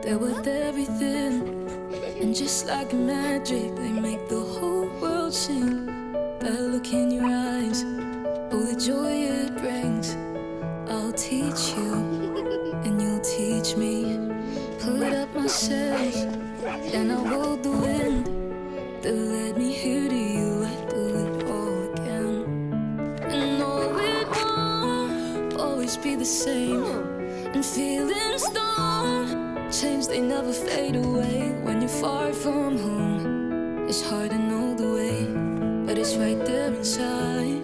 They're worth everything, and just like magic, they make the whole world sing. That look in your eyes, oh, the joy it brings. I'll teach you, and you'll teach me. Put up my sails, and I'll hold the wind that led me here to you. I do it all again, and no, it won't always be the same. And feelings don't change, they never fade away. When you're far from home, it's hard to know the way, but it's right there inside.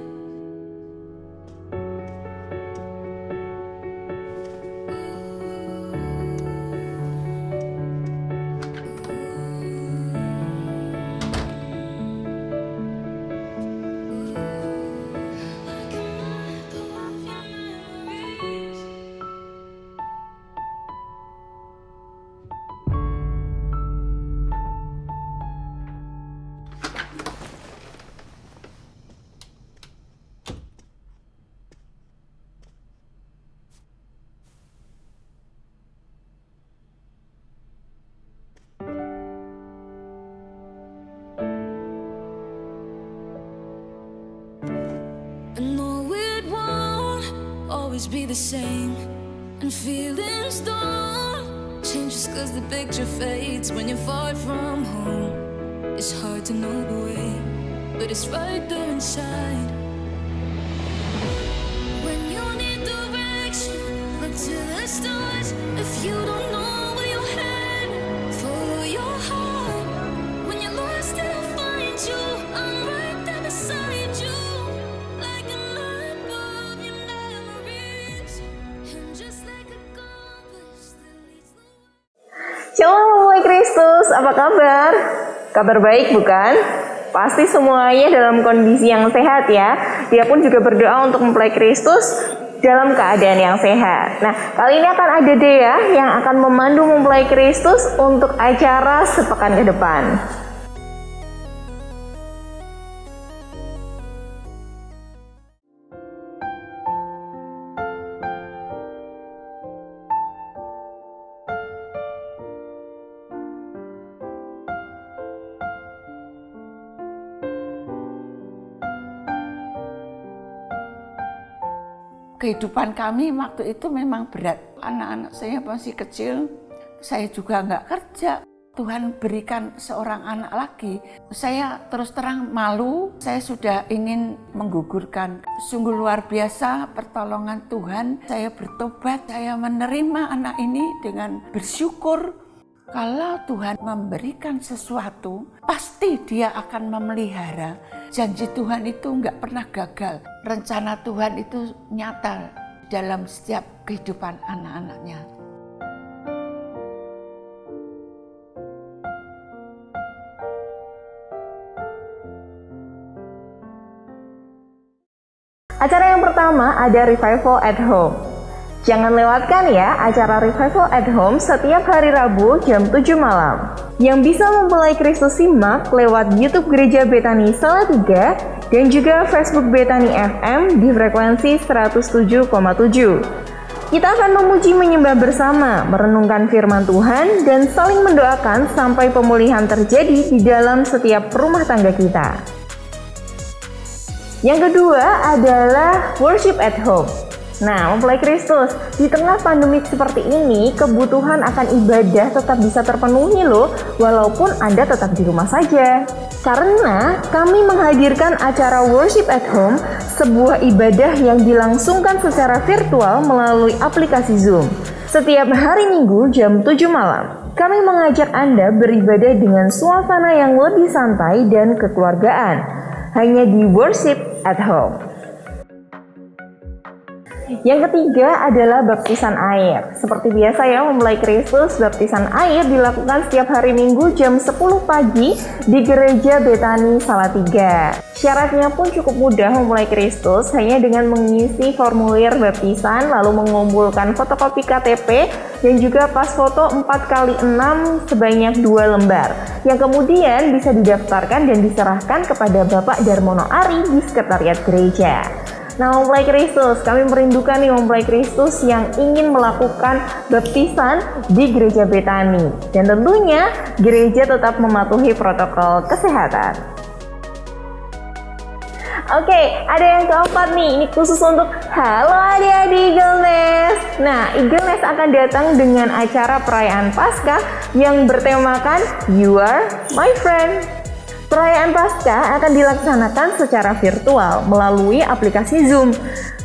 And no, it won't always be the same. And feelings don't change just cause the picture fades. When you're far from home, it's hard to know the way, but it's right there inside. When you need direction, look to the stars. If you don't know where you're headed, follow your heart. When you're lost, I'll find you. I'm right there beside you. Shalom Mempelai Kristus, apa kabar? Kabar baik bukan? Pasti semuanya dalam kondisi yang sehat ya. Dia pun juga berdoa untuk Mempelai Kristus dalam keadaan yang sehat. Nah, kali ini akan ada Dea yang akan memandu Mempelai Kristus untuk acara sepekan ke depan. Kehidupan kami waktu itu memang berat. Anak-anak saya masih kecil, saya juga nggak kerja. Tuhan berikan seorang anak lagi. Saya terus terang malu, saya sudah ingin menggugurkan. Sungguh luar biasa pertolongan Tuhan. Saya bertobat, saya menerima anak ini dengan bersyukur. Kalau Tuhan memberikan sesuatu, pasti Dia akan memelihara. Janji Tuhan itu nggak pernah gagal. Rencana Tuhan itu nyata dalam setiap kehidupan anak-anaknya. Acara yang pertama ada Revival at Home. Jangan lewatkan ya acara Revival at Home setiap hari Rabu jam 7 malam. Yang bisa Mempelai Kristus simak lewat YouTube Gereja Betani Salatiga dan juga Facebook Betani FM di frekuensi 107,7. Kita akan memuji menyembah bersama, merenungkan firman Tuhan, dan saling mendoakan sampai pemulihan terjadi di dalam setiap rumah tangga kita. Yang kedua adalah Worship at Home. Nah, Mempelai Kristus, di tengah pandemik seperti ini, kebutuhan akan ibadah tetap bisa terpenuhi loh, walaupun Anda tetap di rumah saja. Karena kami menghadirkan acara Worship at Home, sebuah ibadah yang dilangsungkan secara virtual melalui aplikasi Zoom. Setiap hari Minggu jam 7 malam, kami mengajak Anda beribadah dengan suasana yang lebih santai dan kekeluargaan, hanya di Worship at Home. Yang ketiga adalah baptisan air. Seperti biasa ya, mempelai Kristus, baptisan air dilakukan setiap hari Minggu jam 10 pagi di Gereja Betani Salatiga. Syaratnya pun cukup mudah mempelai Kristus, hanya dengan mengisi formulir baptisan, lalu mengumpulkan fotokopi KTP dan juga pas foto 4x6 sebanyak 2 lembar, yang kemudian bisa didaftarkan dan diserahkan kepada Bapak Darmono Ari di Sekretariat Gereja. Nah, mempelai Kristus, kami merindukan nih mempelai Kristus yang ingin melakukan baptisan di Gereja Betani. Dan tentunya gereja tetap mematuhi protokol kesehatan. Oke, ada yang keempat nih, ini khusus untuk halo adik-adik Eagle Nest. Nah, Eagle Nest akan datang dengan acara perayaan Paskah yang bertemakan You Are My Friend. Perayaan Paskah akan dilaksanakan secara virtual melalui aplikasi Zoom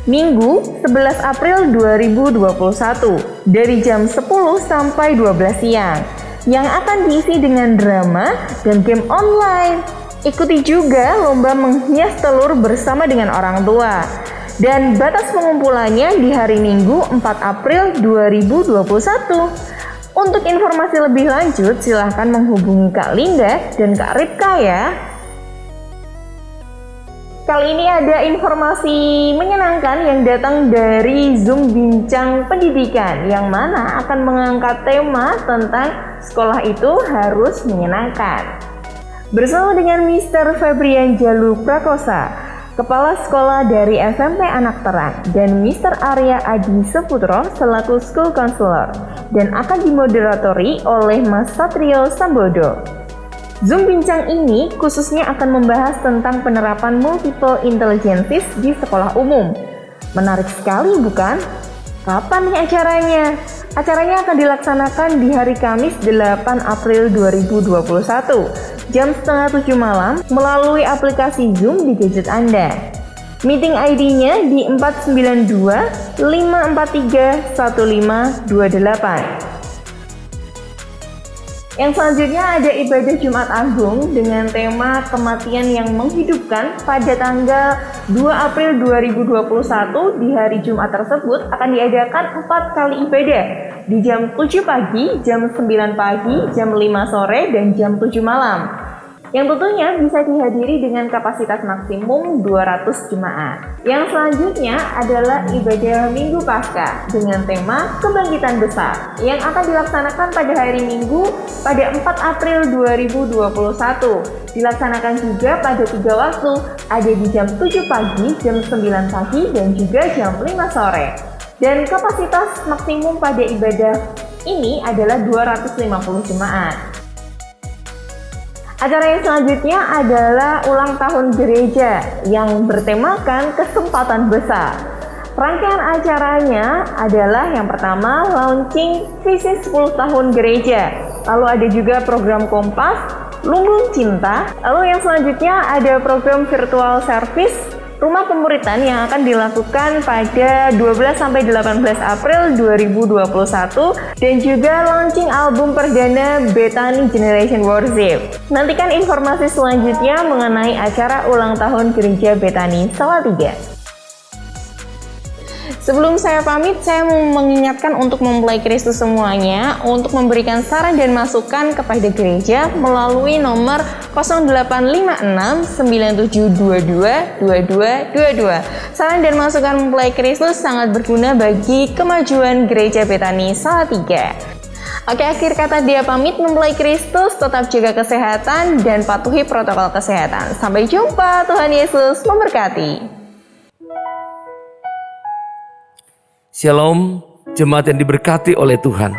Minggu 11 April 2021 dari jam 10 sampai 12 siang yang akan diisi dengan drama dan game online. Ikuti juga lomba menghias telur bersama dengan orang tua. Dan batas pengumpulannya di hari Minggu 4 April 2021. Untuk informasi lebih lanjut, silahkan menghubungi Kak Linda dan Kak Ripka ya. Kali ini ada informasi menyenangkan yang datang dari Zoom Bincang Pendidikan, yang mana akan mengangkat tema tentang sekolah itu harus menyenangkan. Bersama dengan Mr. Febrian Jalu Prakosa, Kepala Sekolah dari SMP Anak Terang, dan Mr. Arya Adi Seputro selaku School Counselor, dan akan dimoderatori oleh Mas Satrio Sambodo. Zoom Bincang ini khususnya akan membahas tentang penerapan multiple intelligences di sekolah umum. Menarik sekali bukan? Kapan nih acaranya? Acaranya akan dilaksanakan di hari Kamis 8 April 2021, jam 6:30 malam melalui aplikasi Zoom di gadget Anda. Meeting ID-nya di 492 543 1528. Yang selanjutnya ada ibadah Jumat Agung dengan tema kematian yang menghidupkan pada tanggal 2 April 2021. Di hari Jumat tersebut akan diadakan 4 kali ibadah di jam 7 pagi, jam 9 pagi, jam 5 sore, dan jam 7 malam. Yang tentunya bisa dihadiri dengan kapasitas maksimum 200 jemaat. Yang selanjutnya adalah ibadah Minggu Paskah dengan tema Kebangkitan Besar yang akan dilaksanakan pada hari Minggu pada 4 April 2021. Dilaksanakan juga pada 3 waktu, ada di jam 7 pagi, jam 9 pagi, dan juga jam 5 sore. Dan kapasitas maksimum pada ibadah ini adalah 250 jemaat. Acara yang selanjutnya adalah ulang tahun gereja yang bertemakan kesempatan besar. Rangkaian acaranya adalah yang pertama launching visi 10 tahun gereja. Lalu ada juga program Kompas, Lumbung Cinta. Lalu yang selanjutnya ada program virtual service Rumah Pemuritan yang akan dilakukan pada 12-18 April 2021 dan juga launching album perdana Betani Generation Worship. Nantikan informasi selanjutnya mengenai acara ulang tahun Gereja Betani Salatiga. Sebelum saya pamit, saya mau mengingatkan untuk mempelai Kristus semuanya untuk memberikan saran dan masukan kepada gereja melalui nomor 085697222222. Saran dan masukan mempelai Kristus sangat berguna bagi kemajuan Gereja Betani Salatiga. Oke, akhir kata dia pamit, mempelai Kristus tetap jaga kesehatan dan patuhi protokol kesehatan. Sampai jumpa, Tuhan Yesus memberkati. Shalom, jemaat yang diberkati oleh Tuhan.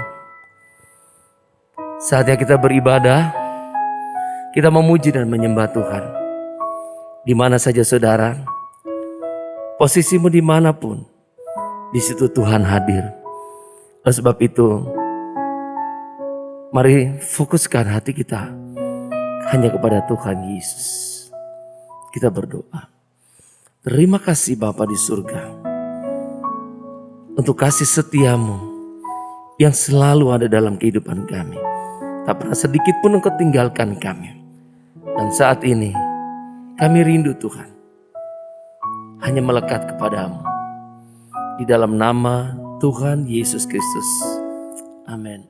Saatnya kita beribadah, kita memuji dan menyembah Tuhan. Di mana saja saudara, posisimu dimanapun, di situ Tuhan hadir. Oleh sebab itu, mari fokuskan hati kita hanya kepada Tuhan Yesus. Kita berdoa. Terima kasih Bapa di surga, untuk kasih setiamu yang selalu ada dalam kehidupan kami. Tak pernah sedikit pun Engkau tinggalkan kami. Dan saat ini kami rindu Tuhan, hanya melekat kepadamu. Di dalam nama Tuhan Yesus Kristus. Amin.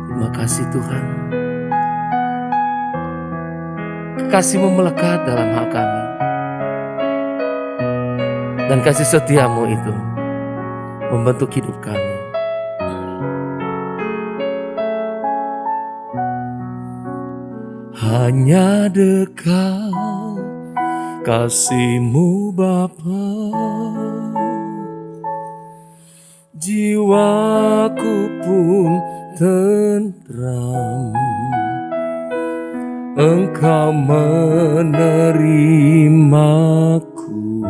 Terima kasih Tuhan. Kekasih-Mu melekat dalam hak kami. Dan kasih setiamu itu membentuk hidup kami. Hanya dekat kasih-Mu Bapa, jiwaku pun tentram. Engkau menerimaku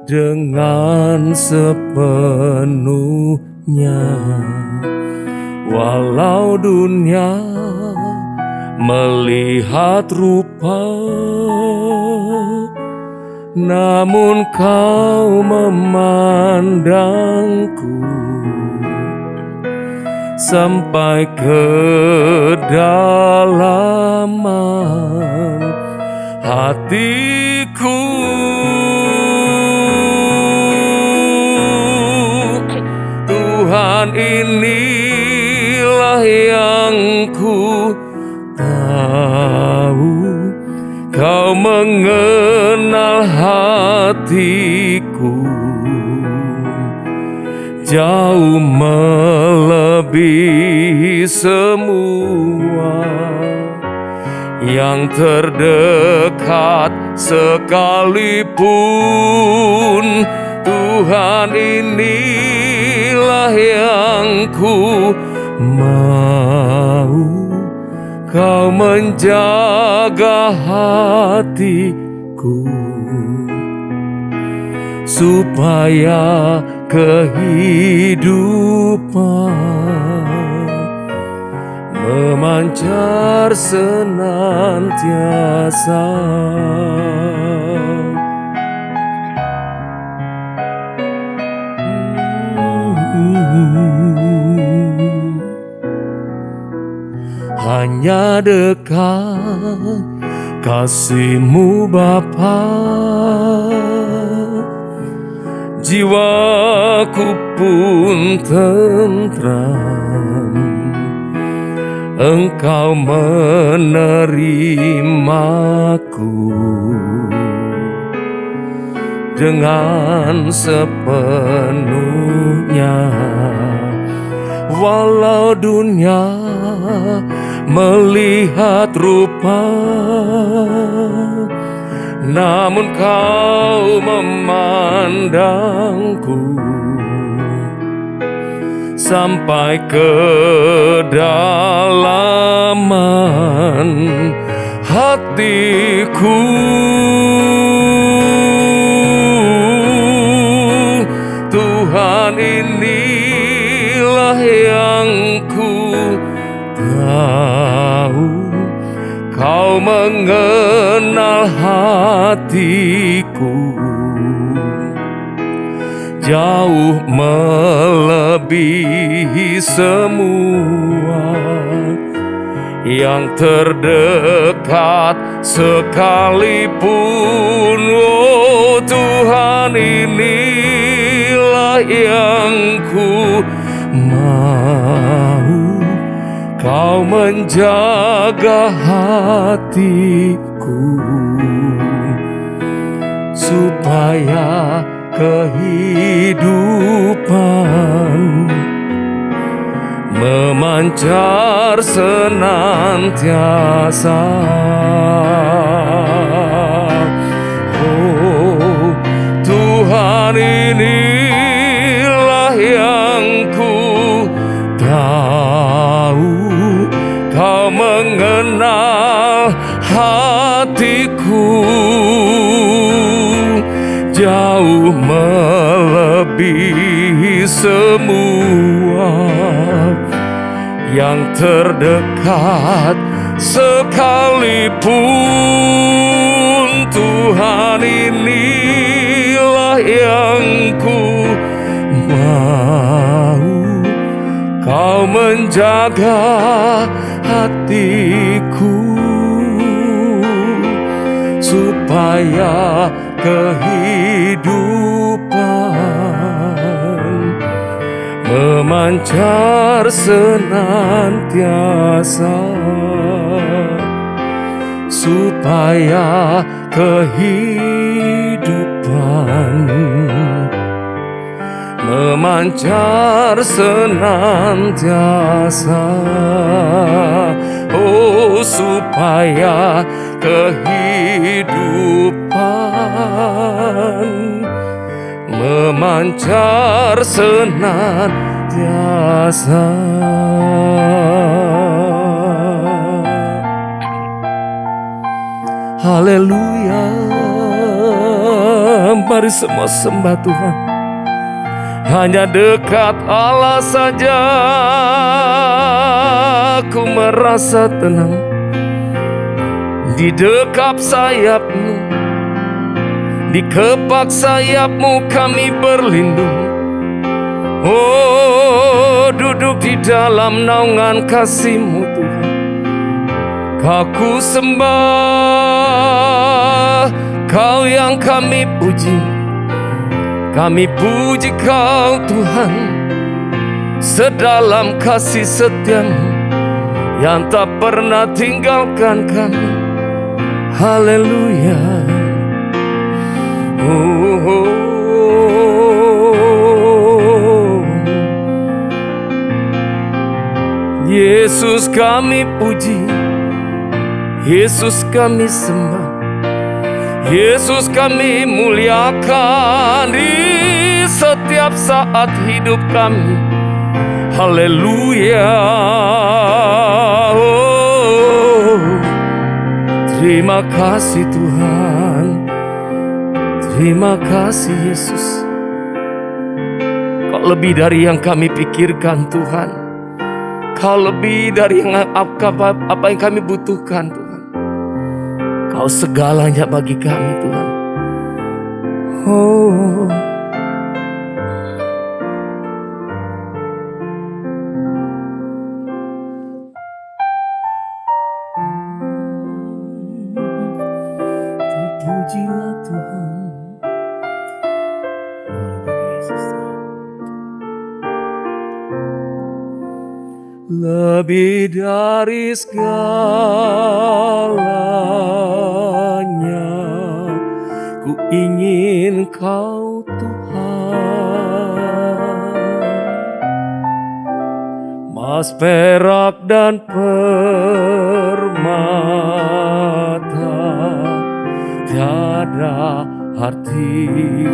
dengan sepenuhnya. Walau dunia melihat rupa, namun Kau memandangku sampai kedalaman hatiku. Tuhan, inilah yang ku tahu, Kau mengenal hatiku jauh melebihi semua yang terdekat sekalipun. Tuhan, inilah yang ku mau, Kau menjaga hatiku supaya kehidupan memancar senantiasa. Hanya dekat kasih-Mu Bapa, jiwaku pun tentram. Engkau menerimaku dengan sepenuhnya. Walau dunia melihat rupa, namun Kau memandangku sampai kedalaman hatiku. Tuhan, inilah yang ku tahu, Kau mengenal hatiku jauh melebihi semua yang terdekat sekalipun. Oh Tuhan, inilah yang ku mau, Kau menjaga hatiku supaya kehidupan memancar senantiasa. Oh Tuhan, inilah yang ku tahu, Kau mengenal hatiku jauh melebihi semua yang terdekat sekalipun. Tuhan, inilah yang ku mau, Kau menjaga hatiku supaya kehidupan memancar senantiasa, supaya kehidupan memancar senantiasa, oh supaya kehidupan memancar senantiasa. Haleluya, mari semua sembah Tuhan. Hanya dekat Allah saja ku merasa tenang. Di dekap sayap-Mu, di kepak sayap-Mu kami berlindung. Oh, duduk di dalam naungan kasih-Mu Tuhan. Kau ku sembah, Kau yang kami puji. Kami puji Kau Tuhan, sedalam kasih setia-Mu yang tak pernah tinggalkan kami. Haleluya. Oh, oh, oh. Yesus kami puji, Yesus kami sembah, Yesus kami muliakan di setiap saat hidup kami. Haleluya. Oh, terima kasih Tuhan, terima kasih Yesus. Kau lebih dari yang kami pikirkan Tuhan. Kau lebih dari apa yang kami butuhkan Tuhan. Kau segalanya bagi kami Tuhan. Oh, terpujilah Tuhan. Lebih dari segalanya ku ingin Kau Tuhan. Emas, perak dan permata tiada artinya.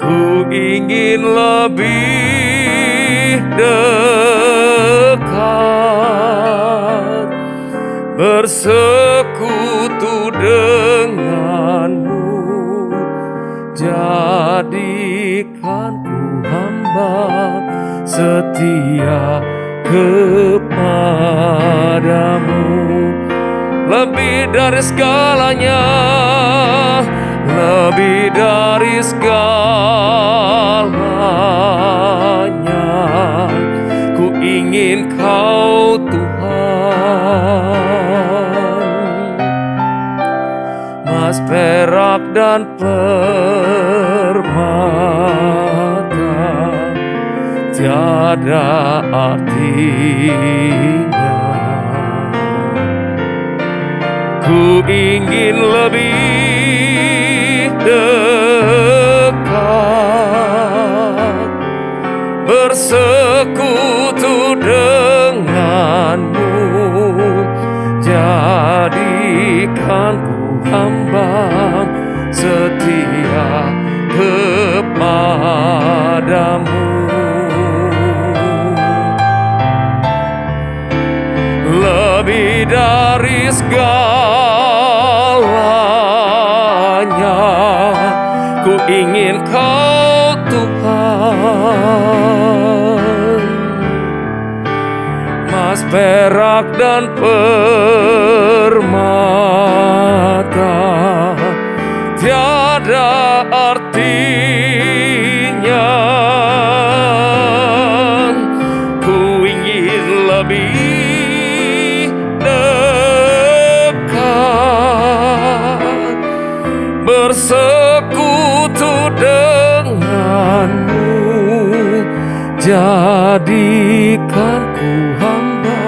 Ku ingin lebih dekat bersekutu denganmu. Jadikan ku hamba setia kepadamu. Lebih dari segalanya, lebih dari segalanya, ku ingin Kau Tuhan. Emas, perak dan permata tiada artinya. Ku ingin lebih dekat bersekutu denganmu. Jadikan ku hamba setia kepadamu. Lebih dari segalanya, ku ingin Kau Tuhan. Emas, perak dan permata tiada artinya. Jadikan ku hamba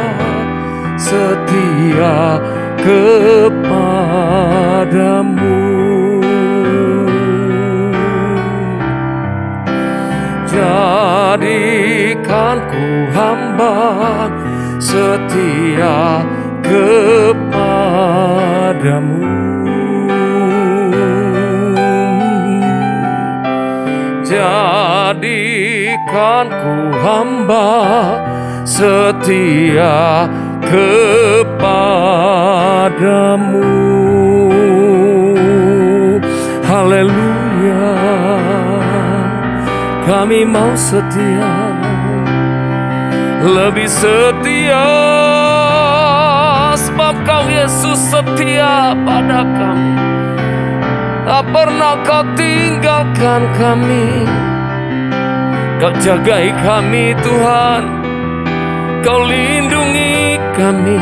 setia kepadamu. Jadikan ku hamba setia kepadamu. Jadikan ku hamba setia kepadamu. Haleluya, kami mau setia, lebih setia, sebab Kau Yesus setia pada kami. Tak pernah Kau tinggalkan kami. Kau jagai kami Tuhan, Kau lindungi kami,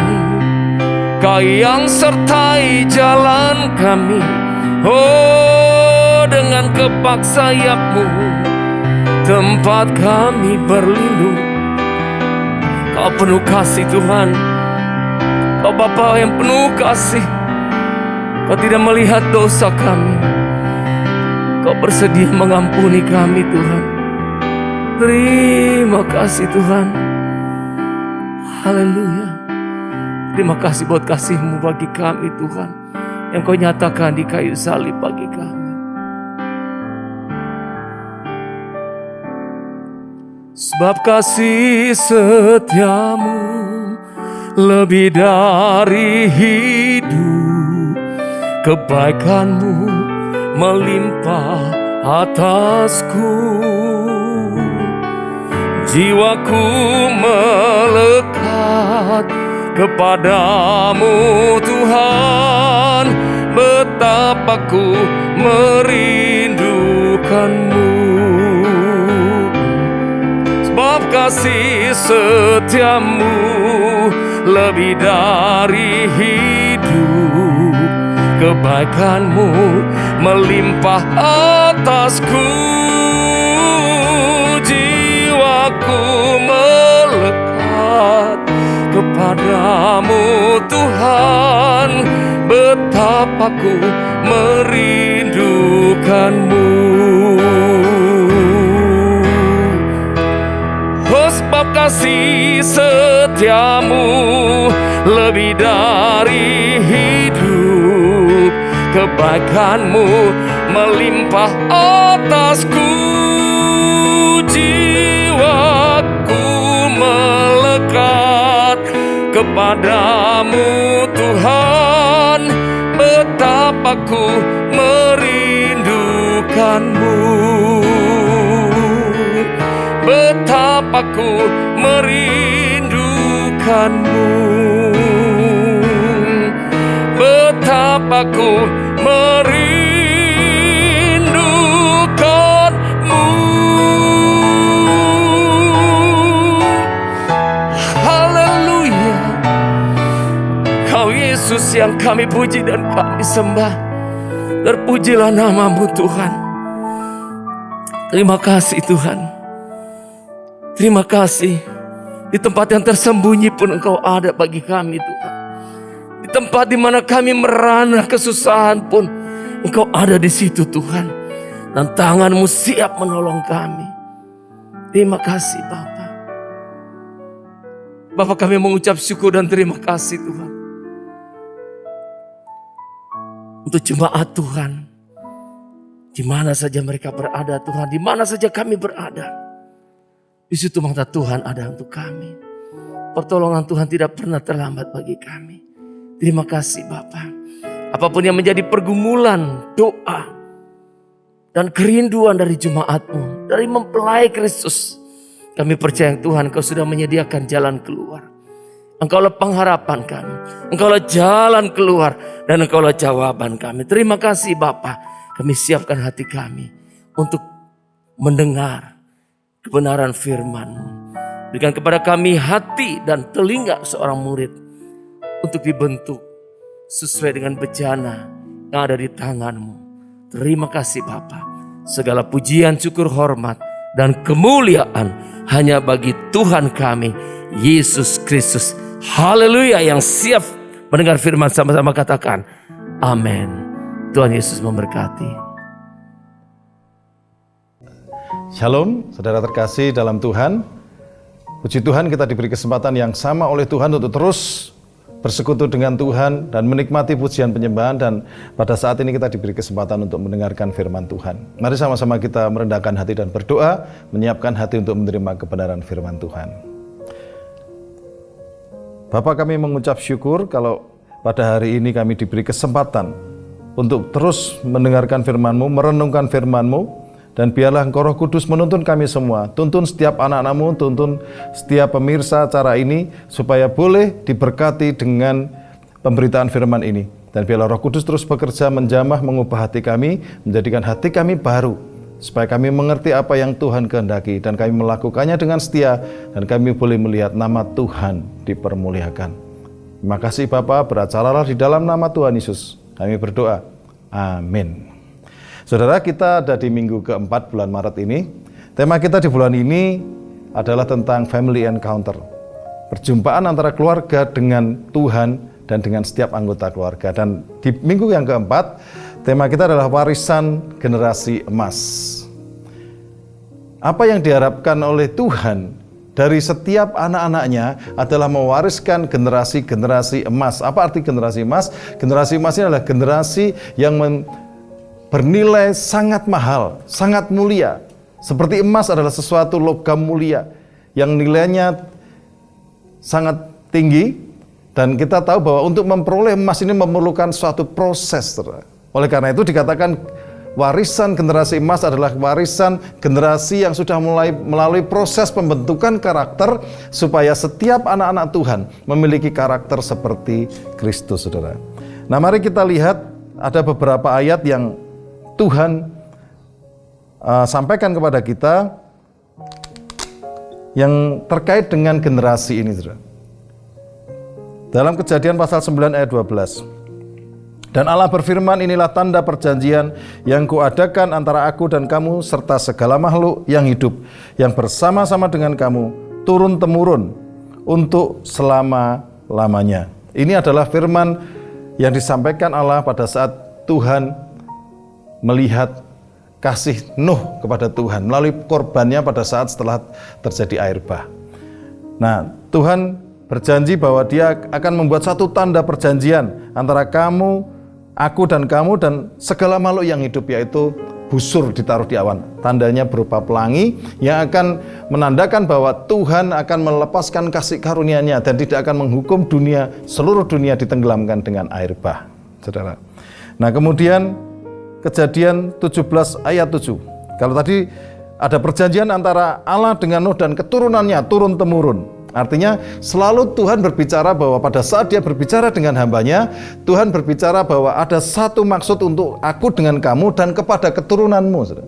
Kau yang sertai jalan kami. Oh, dengan kepak sayap-Mu tempat kami berlindung. Kau penuh kasih Tuhan, Kau Bapa yang penuh kasih. Kau tidak melihat dosa kami, Kau bersedia mengampuni kami Tuhan. Terima kasih Tuhan. Haleluya. Terima kasih buat kasih-Mu bagi kami Tuhan, yang Kau nyatakan di kayu salib bagi kami. Sebab kasih setia-Mu lebih dari hidup, kebaikan-Mu melimpah atasku. Jiwaku melekat kepadamu Tuhan, betapa ku merindukanmu. Sebab kasih setia-Mu lebih dari hidup, kebaikan-Mu melimpah atasku. Jiwaku melekat kepadamu Tuhan, betapa ku merindukanmu. Oh, sebab kasih setia-Mu lebih dari hidup, kebaikan-Mu melimpah atasku. Jiwaku melekat kepadamu Tuhan, betapa ku merindukanmu. Betapa ku merindukanmu. Betapa ku merindukanmu. Haleluya. Kau Yesus yang kami puji dan kami sembah. Terpujilah nama-Mu Tuhan. Terima kasih Tuhan. Terima kasih. Di tempat yang tersembunyi pun Engkau ada bagi kami Tuhan. Di tempat di mana kami merana kesusahan pun Engkau ada di situ Tuhan. Dan tangan-Mu siap menolong kami. Terima kasih Bapa. Bapa, kami mengucap syukur dan terima kasih Tuhan. Untuk jemaat Tuhan, di mana saja mereka berada Tuhan, di mana saja kami berada, di situ mata Tuhan ada untuk kami. Pertolongan Tuhan tidak pernah terlambat bagi kami. Terima kasih Bapa. Apapun yang menjadi pergumulan, doa, dan kerinduan dari jemaat-Mu, dari mempelai Kristus, kami percaya Tuhan Engkau sudah menyediakan jalan keluar. Engkaulah pengharapan kami, Engkaulah jalan keluar, dan Engkaulah jawaban kami. Terima kasih Bapa. Kami siapkan hati kami untuk mendengar kebenaran firman-Mu. Berikan kepada kami hati dan telinga seorang murid untuk dibentuk sesuai dengan bejana yang ada di tangan-Mu. Terima kasih Bapa. Segala pujian, syukur, hormat dan kemuliaan hanya bagi Tuhan kami, Yesus Kristus. Haleluya. Yang siap mendengar firman sama-sama katakan amin. Tuhan Yesus memberkati. Shalom, saudara terkasih dalam Tuhan. Puji Tuhan, kita diberi kesempatan yang sama oleh Tuhan untuk terus bersekutu dengan Tuhan dan menikmati pujian penyembahan, dan pada saat ini kita diberi kesempatan untuk mendengarkan firman Tuhan. Mari sama-sama kita merendahkan hati dan berdoa, menyiapkan hati untuk menerima kebenaran firman Tuhan. Bapa, kami mengucap syukur kalau pada hari ini kami diberi kesempatan untuk terus mendengarkan firman-Mu, merenungkan firman-Mu. Dan biarlah Engkau Roh Kudus menuntun kami semua, tuntun setiap anak-anak-Mu, tuntun setiap pemirsa acara ini, supaya boleh diberkati dengan pemberitaan firman ini. Dan biarlah Roh Kudus terus bekerja menjamah, mengubah hati kami, menjadikan hati kami baru, supaya kami mengerti apa yang Tuhan kehendaki, dan kami melakukannya dengan setia, dan kami boleh melihat nama Tuhan dipermuliakan. Terima kasih Bapa, beracaralah di dalam nama Tuhan Yesus. Kami berdoa. Amin. Saudara, kita ada di minggu keempat bulan Maret ini. Tema kita di bulan ini adalah tentang family encounter. Perjumpaan antara keluarga dengan Tuhan dan dengan setiap anggota keluarga. Dan di minggu yang keempat, tema kita adalah warisan generasi emas. Apa yang diharapkan oleh Tuhan dari setiap anak-anaknya adalah mewariskan generasi-generasi emas. Apa arti generasi emas? Generasi emas ini adalah generasi yang bernilai sangat mahal, sangat mulia. Seperti emas adalah sesuatu logam mulia yang nilainya sangat tinggi, dan kita tahu bahwa untuk memperoleh emas ini memerlukan suatu proses. Oleh karena itu dikatakan warisan generasi emas adalah warisan generasi yang sudah mulai melalui proses pembentukan karakter supaya setiap anak-anak Tuhan memiliki karakter seperti Kristus, saudara. Nah, mari kita lihat ada beberapa ayat yang Tuhan sampaikan kepada kita yang terkait dengan generasi ini, saudara. Dalam Kejadian pasal 9 ayat 12. Dan Allah berfirman, inilah tanda perjanjian yang kuadakan antara aku dan kamu serta segala makhluk yang hidup yang bersama-sama dengan kamu turun-temurun untuk selama-lamanya. Ini adalah firman yang disampaikan Allah pada saat Tuhan melihat kasih Nuh kepada Tuhan melalui korbannya pada saat setelah terjadi air bah. Nah, Tuhan berjanji bahwa Dia akan membuat satu tanda perjanjian antara kamu, aku dan kamu dan segala makhluk yang hidup, yaitu busur ditaruh di awan. Tandanya berupa pelangi yang akan menandakan bahwa Tuhan akan melepaskan kasih karunia-Nya dan tidak akan menghukum dunia, seluruh dunia ditenggelamkan dengan air bah, saudara. Nah, kemudian Kejadian 17 ayat 7. Kalau tadi ada perjanjian antara Allah dengan Nuh dan keturunannya turun-temurun. Artinya selalu Tuhan berbicara bahwa pada saat Dia berbicara dengan hambanya, Tuhan berbicara bahwa ada satu maksud untuk aku dengan kamu dan kepada keturunanmu.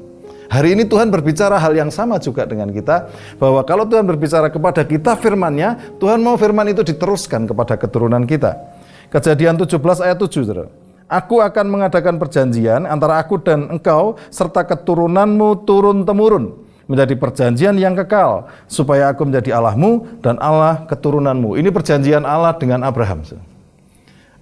Hari ini Tuhan berbicara hal yang sama juga dengan kita, bahwa kalau Tuhan berbicara kepada kita firman-Nya, Tuhan mau firman itu diteruskan kepada keturunan kita. Kejadian 17 ayat 7, saudara. Aku akan mengadakan perjanjian antara aku dan engkau serta keturunanmu turun-temurun menjadi perjanjian yang kekal, supaya aku menjadi Allahmu dan Allah keturunanmu. Ini perjanjian Allah dengan Abraham.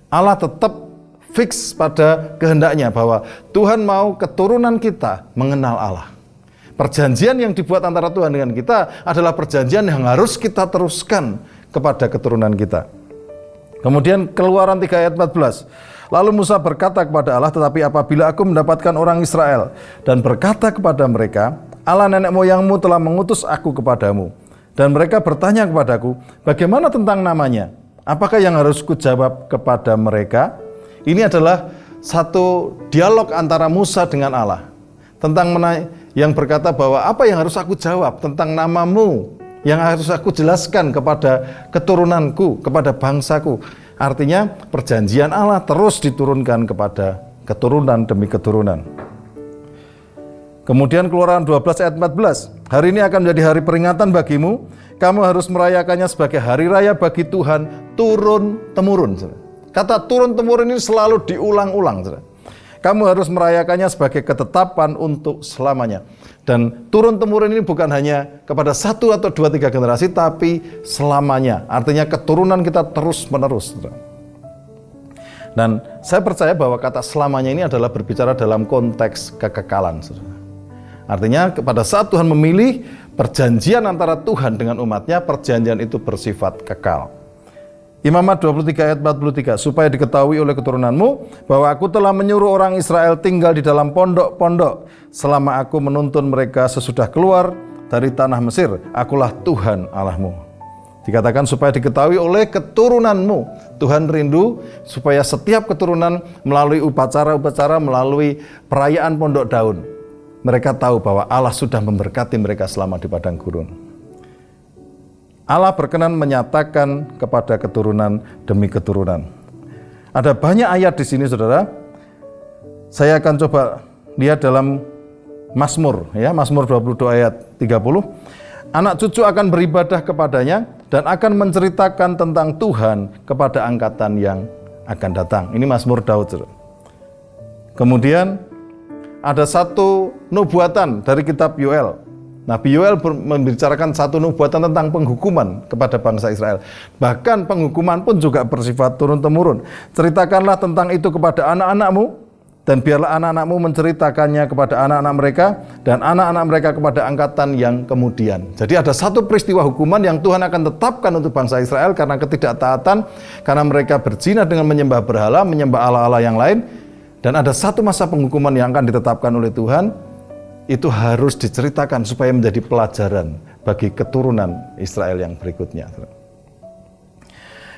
Allah tetap fix pada kehendaknya bahwa Tuhan mau keturunan kita mengenal Allah. Perjanjian yang dibuat antara Tuhan dengan kita adalah perjanjian yang harus kita teruskan kepada keturunan kita. Kemudian Keluaran 3 ayat 14. Lalu Musa berkata kepada Allah, tetapi apabila aku mendapatkan orang Israel dan berkata kepada mereka, Allah nenek moyangmu telah mengutus aku kepadamu. Dan mereka bertanya kepadaku, bagaimana tentang namanya? Apakah yang harus kujawab kepada mereka? Ini adalah satu dialog antara Musa dengan Allah. Tentang yang berkata bahwa apa yang harus aku jawab tentang namamu, yang harus aku jelaskan kepada keturunanku, kepada bangsaku. Artinya perjanjian Allah terus diturunkan kepada keturunan demi keturunan. Kemudian Keluaran 12 ayat 14. Hari ini akan menjadi hari peringatan bagimu. Kamu harus merayakannya sebagai hari raya bagi Tuhan turun-temurun. Kata turun-temurun ini selalu diulang-ulang. Kamu harus merayakannya sebagai ketetapan untuk selamanya. Dan turun-temurun ini bukan hanya kepada 1 atau 2, 3 generasi, tapi selamanya. Artinya keturunan kita terus-menerus. Dan saya percaya bahwa kata selamanya ini adalah berbicara dalam konteks kekekalan. Artinya pada saat Tuhan memilih perjanjian antara Tuhan dengan umatnya, perjanjian itu bersifat kekal. Imamat 23 ayat 43, supaya diketahui oleh keturunanmu bahwa aku telah menyuruh orang Israel tinggal di dalam pondok-pondok selama aku menuntun mereka sesudah keluar dari tanah Mesir. Akulah Tuhan Allahmu. Dikatakan supaya diketahui oleh keturunanmu. Tuhan rindu supaya setiap keturunan melalui upacara-upacara, melalui perayaan pondok daun, mereka tahu bahwa Allah sudah memberkati mereka selama di padang gurun. Allah berkenan menyatakan kepada keturunan demi keturunan. Ada banyak ayat di sini, saudara. Saya akan coba lihat dalam Mazmur, ya, Mazmur 22 ayat 30. Anak cucu akan beribadah kepadanya dan akan menceritakan tentang Tuhan kepada angkatan yang akan datang. Ini Mazmur Daud, saudara. Kemudian ada satu nubuatan dari kitab Yoel. Nabi Yoel membicarakan satu nubuatan tentang penghukuman kepada bangsa Israel. Bahkan penghukuman pun juga bersifat turun-temurun. Ceritakanlah tentang itu kepada anak-anakmu, dan biarlah anak-anakmu menceritakannya kepada anak-anak mereka, dan anak-anak mereka kepada angkatan yang kemudian. Jadi ada satu peristiwa hukuman yang Tuhan akan tetapkan untuk bangsa Israel karena ketidaktaatan, karena mereka berzina dengan menyembah berhala, menyembah allah-allah yang lain. Dan ada satu masa penghukuman yang akan ditetapkan oleh Tuhan. Itu harus diceritakan supaya menjadi pelajaran bagi keturunan Israel yang berikutnya.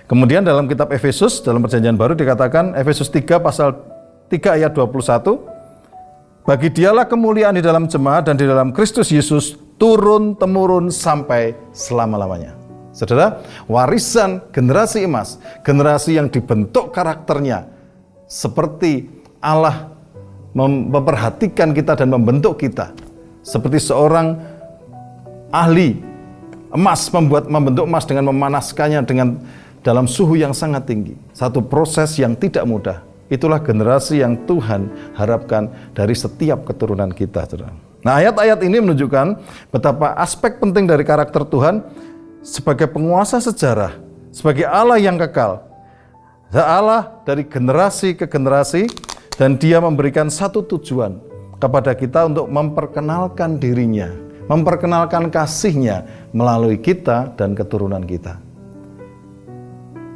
Kemudian dalam kitab Efesus, dalam perjanjian baru dikatakan, Efesus 3 pasal 3 ayat 21, bagi dialah kemuliaan di dalam jemaat dan di dalam Kristus Yesus turun-temurun sampai selama-lamanya. Saudara, warisan generasi emas, generasi yang dibentuk karakternya memperhatikan Allah memperhatikan kita dan membentuk kita seperti seorang ahli emas, membentuk emas dengan memanaskannya dengan dalam suhu yang sangat tinggi. Satu proses yang tidak mudah. Itulah generasi yang Tuhan harapkan dari setiap keturunan kita. Nah, ayat-ayat ini menunjukkan betapa aspek penting dari karakter Tuhan sebagai penguasa sejarah, sebagai Allah yang kekal. Allah dari generasi ke generasi, dan dia memberikan satu tujuan kepada kita untuk memperkenalkan dirinya, memperkenalkan kasihnya melalui kita dan keturunan kita.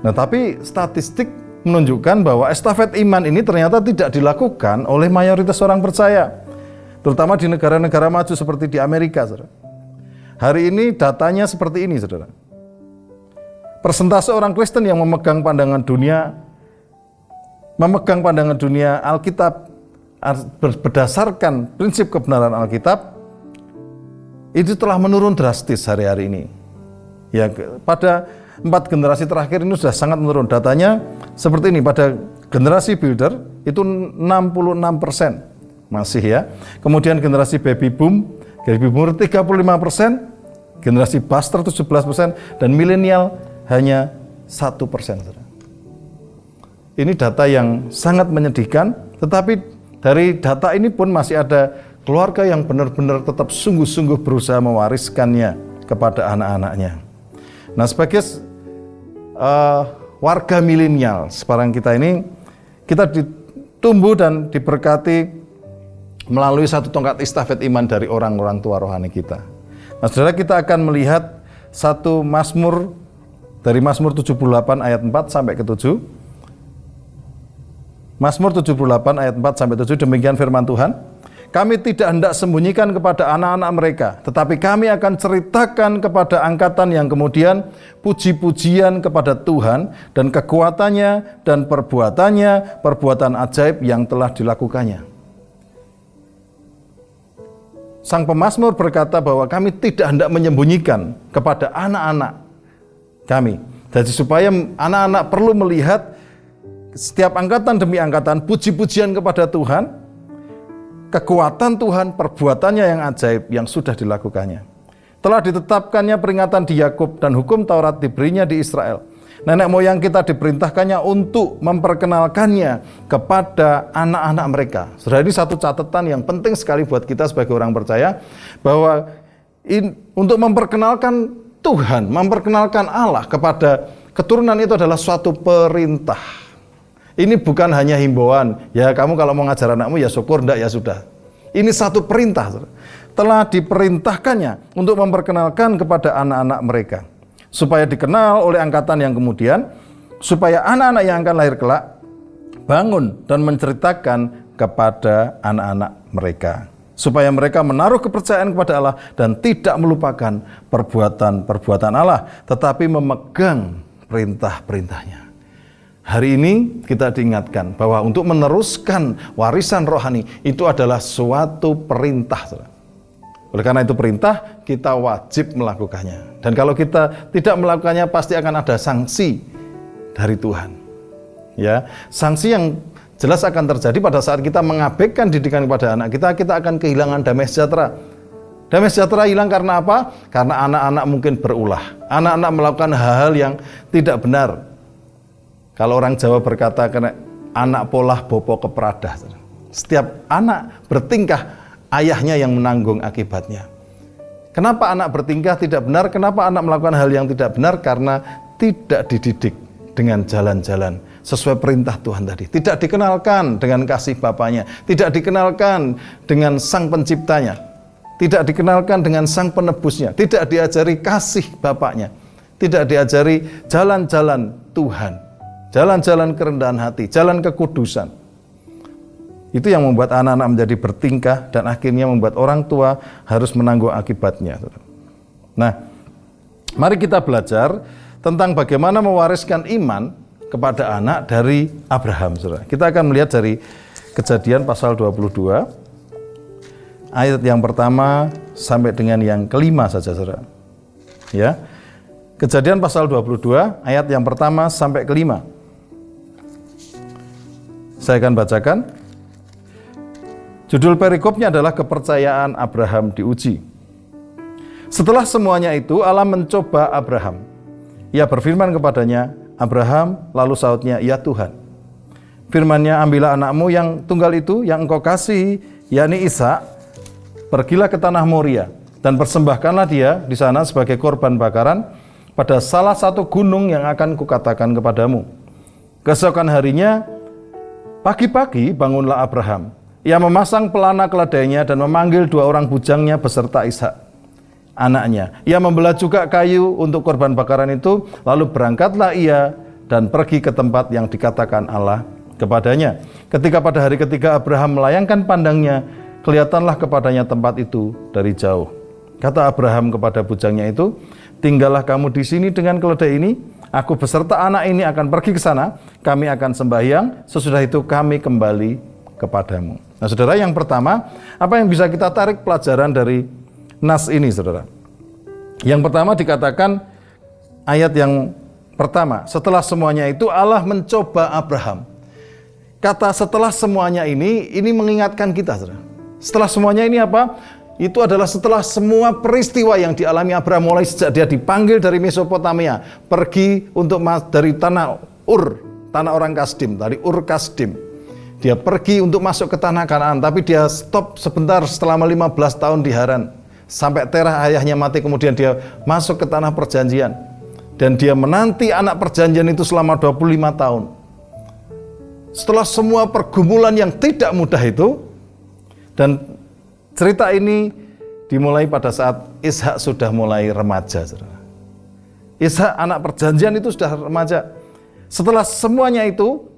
Nah, tapi statistik menunjukkan bahwa estafet iman ini ternyata tidak dilakukan oleh mayoritas orang percaya, terutama di negara-negara maju seperti di Amerika, saudara. Hari ini datanya seperti ini, saudara. Persentase orang Kristen yang memegang pandangan dunia Alkitab berdasarkan prinsip kebenaran Alkitab itu telah menurun drastis hari-hari ini. Ya, pada 4 generasi terakhir ini sudah sangat menurun. Datanya seperti ini, pada generasi builder itu 66% masih, ya. Kemudian generasi baby boomer 35%, generasi buster 17%, dan milenial hanya 1%. Ini data yang sangat menyedihkan, tetapi dari data ini pun masih ada keluarga yang benar-benar tetap sungguh-sungguh berusaha mewariskannya kepada anak-anaknya. Nah, sebagai warga milenial sekarang kita ini, kita ditumbuh dan diberkati melalui satu tongkat estafet iman dari orang-orang tua rohani kita. Nah, saudara, kita akan melihat satu Mazmur dari Mazmur 78 ayat 4 sampai ke 7. Mazmur 78 ayat 4 sampai 7, demikian firman Tuhan. Kami tidak hendak sembunyikan kepada anak-anak mereka, tetapi kami akan ceritakan kepada angkatan yang kemudian puji-pujian kepada Tuhan dan kekuatannya dan perbuatannya, perbuatan ajaib yang telah dilakukannya. Sang pemazmur berkata bahwa kami tidak hendak menyembunyikan kepada anak-anak kami. Jadi supaya anak-anak perlu melihat setiap angkatan demi angkatan puji-pujian kepada Tuhan, kekuatan Tuhan, perbuatannya yang ajaib yang sudah dilakukannya. Telah ditetapkannya peringatan di Yakub dan hukum Taurat diberinya di Israel. Nenek moyang kita diperintahkannya untuk memperkenalkannya kepada anak-anak mereka. Saudara, ini satu catatan yang penting sekali buat kita sebagai orang percaya, bahwa untuk memperkenalkan Tuhan, memperkenalkan Allah kepada keturunan itu adalah suatu perintah. Ini bukan hanya himbauan, ya kamu kalau mau ngajar anakmu ya syukur, enggak ya sudah. Ini satu perintah, saudara. Telah diperintahkannya untuk memperkenalkan kepada anak-anak mereka, supaya dikenal oleh angkatan yang kemudian, supaya anak-anak yang akan lahir kelak bangun dan menceritakan kepada anak-anak mereka, supaya mereka menaruh kepercayaan kepada Allah dan tidak melupakan perbuatan-perbuatan Allah, tetapi memegang perintah-perintahnya. Hari ini kita diingatkan bahwa untuk meneruskan warisan rohani itu adalah suatu perintah. Oleh karena itu perintah, kita wajib melakukannya. Dan kalau kita tidak melakukannya, pasti akan ada sanksi dari Tuhan. Ya, sanksi yang jelas akan terjadi pada saat kita mengabaikan didikan kepada anak kita, kita akan kehilangan damai sejahtera. Damai sejahtera hilang karena apa? Karena anak-anak mungkin berulah. Anak-anak melakukan hal-hal yang tidak benar. Kalau orang Jawa berkata, kena anak polah bopo kepradah. Setiap anak bertingkah, ayahnya yang menanggung akibatnya. Kenapa anak bertingkah tidak benar? Kenapa anak melakukan hal yang tidak benar? Karena tidak dididik dengan jalan-jalan sesuai perintah Tuhan tadi. Tidak dikenalkan dengan kasih bapaknya. Tidak dikenalkan dengan sang penciptanya. Tidak dikenalkan dengan sang penebusnya. Tidak diajari kasih bapaknya. Tidak diajari jalan-jalan Tuhan. Jalan-jalan kerendahan hati. Jalan kekudusan. Itu yang membuat anak-anak menjadi bertingkah dan akhirnya membuat orang tua harus menanggung akibatnya. Nah, mari kita belajar tentang bagaimana mewariskan iman kepada anak dari Abraham. Kita akan melihat dari Kejadian pasal 22, ayat yang pertama sampai dengan yang kelima saja, saudara. Ya, Kejadian pasal 22, ayat yang pertama sampai kelima. Saya akan bacakan. Judul perikopnya adalah kepercayaan Abraham diuji. Setelah semuanya itu, Allah mencoba Abraham. Ia berfirman kepadanya, Abraham, lalu sautnya, ya Tuhan. Firman-Nya, ambillah anakmu yang tunggal itu, yang engkau kasihi, yakni Ishak, pergilah ke tanah Moria, dan persembahkanlah dia di sana sebagai korban bakaran pada salah satu gunung yang akan kukatakan kepadamu. Keesokan harinya, pagi-pagi bangunlah Abraham. Ia memasang pelana keledainya dan memanggil 2 orang bujangnya beserta Ishak, anaknya. Ia membelah juga kayu untuk korban bakaran itu, lalu berangkatlah ia dan pergi ke tempat yang dikatakan Allah kepadanya. Ketika pada hari ketiga Abraham melayangkan pandangnya, kelihatanlah kepadanya tempat itu dari jauh. Kata Abraham kepada bujangnya itu, tinggallah kamu di sini dengan keledai ini, aku beserta anak ini akan pergi ke sana, kami akan sembahyang, sesudah itu kami kembali kepadamu. Nah, saudara, yang pertama, apa yang bisa kita tarik pelajaran dari nas ini, saudara? Yang pertama dikatakan, ayat yang pertama, setelah semuanya itu Allah mencoba Abraham. Kata setelah semuanya ini mengingatkan kita, saudara. Setelah semuanya ini apa? Itu adalah setelah semua peristiwa yang dialami Abraham, mulai sejak dia dipanggil dari Mesopotamia, pergi untuk dari tanah Ur, tanah orang Kasdim, dari Ur Kasdim. Dia pergi untuk masuk ke tanah Kanaan, tapi dia stop sebentar selama 15 tahun di Haran. Sampai Terah ayahnya mati, kemudian dia masuk ke tanah perjanjian. Dan dia menanti anak perjanjian itu selama 25 tahun. Setelah semua pergumulan yang tidak mudah itu, dan cerita ini dimulai pada saat Ishak sudah mulai remaja. Ishak anak perjanjian itu sudah remaja. Setelah semuanya itu,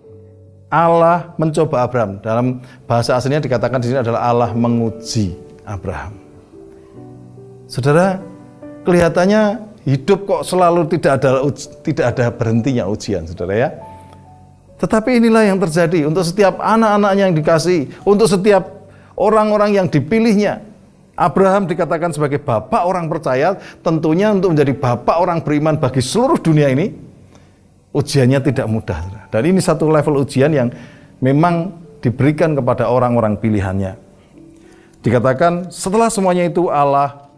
Allah mencoba Abraham. Dalam bahasa aslinya dikatakan di sini adalah Allah menguji Abraham. Saudara, kelihatannya hidup kok selalu tidak ada berhentinya ujian, saudara ya. Tetapi inilah yang terjadi untuk setiap anak-anaknya yang dikasihi, untuk setiap orang-orang yang dipilihnya. Abraham dikatakan sebagai bapak orang percaya, tentunya untuk menjadi bapak orang beriman bagi seluruh dunia ini, ujiannya tidak mudah. Dan ini satu level ujian yang memang diberikan kepada orang-orang pilihannya. Dikatakan setelah semuanya itu Allah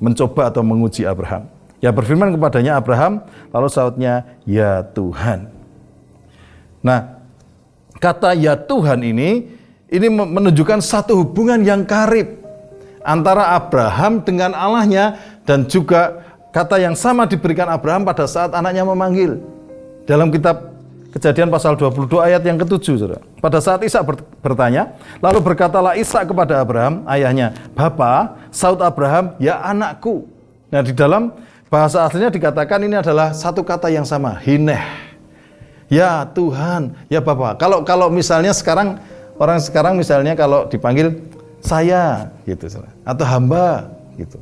mencoba atau menguji Abraham. Ya berfirman kepadanya Abraham, lalu sautnya, ya Tuhan. Nah, kata ya Tuhan ini menunjukkan satu hubungan yang karib antara Abraham dengan Allahnya, dan juga kata yang sama diberikan Abraham pada saat anaknya memanggil. Dalam kitab Kejadian pasal 22 ayat yang ke-7, saudara. Pada saat Ishak bertanya, lalu berkatalah Ishak kepada Abraham, ayahnya, Bapa, saut Abraham, ya anakku. Nah, di dalam bahasa aslinya dikatakan ini adalah satu kata yang sama, hineh. Ya Tuhan, ya Bapa. Kalau misalnya sekarang, orang sekarang misalnya kalau dipanggil saya, gitu, saudara. Atau hamba, gitu.